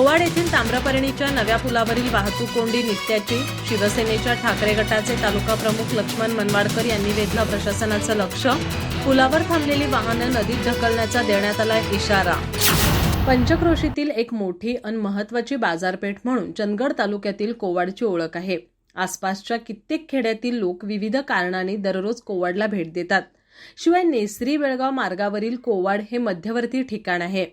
कोवाड येथील ताम्रपर्णीच्या नव्या पुलावरील वाहतूक कोंडी नित्याची. शिवसेनेच्या ठाकरे गटाचे तालुका प्रमुख लक्ष्मण मनवाडकर यांनी वेधलं प्रशासनाचं लक्ष. पुलावर थांबलेली वाहनं नदीत ढकलण्याचा देण्यात आला इशारा. पंचक्रोशीतील एक मोठी आणि महत्त्वाची बाजारपेठ म्हणून चंदगड तालुक्यातील कोवाडची ओळख आहे. आसपासच्या कित्येक खेड्यातील लोक विविध कारणांनी दररोज कोवाडला भेट देतात. शिवाय नेसरी बेळगाव मार्गावरील कोवाड हे मध्यवर्ती ठिकाण आहे.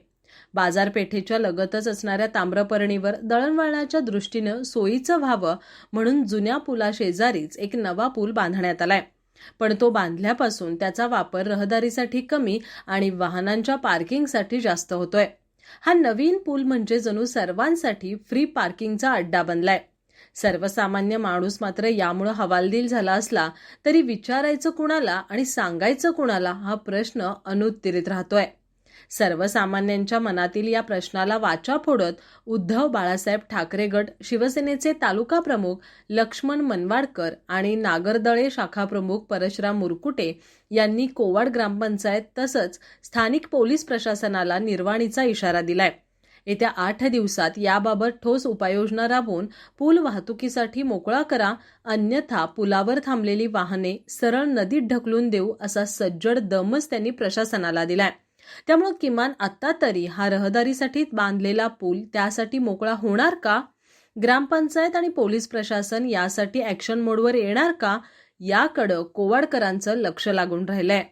बाजारपेठेच्या लगतच असणाऱ्या ताम्रपर्णीवर दळणवळणाच्या दृष्टीनं सोयीचं व्हावं म्हणून जुन्या पुलाशेजारीच एक नवा पूल बांधण्यात आलाय. पण तो बांधल्यापासून त्याचा वापर रहदारीसाठी कमी आणि वाहनांच्या पार्किंगसाठी जास्त होतोय. हा नवीन पूल म्हणजे जणू सर्वांसाठी फ्री पार्किंगचा अड्डा बनलाय. सर्वसामान्य माणूस मात्र यामुळे हवालदिल झाला असला तरी विचारायचं कुणाला आणि सांगायचं कुणाला हा प्रश्न अनुत्तरित राहतोय. सर्वसामान्यांच्या मनातील या प्रश्नाला वाचा फोडत उद्धव बाळासाहेब ठाकरे गट, शिवसेनेचे तालुका प्रमुख लक्ष्मण मनवाडकर आणि नागरदळे शाखा प्रमुख परशुराम मुरकुटे यांनी कोवाड ग्रामपंचायत तसंच स्थानिक पोलीस प्रशासनाला निर्वाणीचा इशारा दिलाय. येत्या 8 दिवसात याबाबत ठोस उपाययोजना राबवून पूल वाहतुकीसाठी मोकळा करा, अन्यथा पुलावर थांबलेली वाहने सरळ नदीत ढकलून देऊ असा सज्जड दमच त्यांनी प्रशासनाला दिलाय. त्यामुळे किमान आता तरी हा रहदारीसाठी बांधलेला पूल त्यासाठी मोकळा होणार का? ग्रामपंचायत आणि पोलीस प्रशासन यासाठी ॲक्शन मोडवर येणार का? याकडं कोवाडकरांचं लक्ष लागून राहिलंय.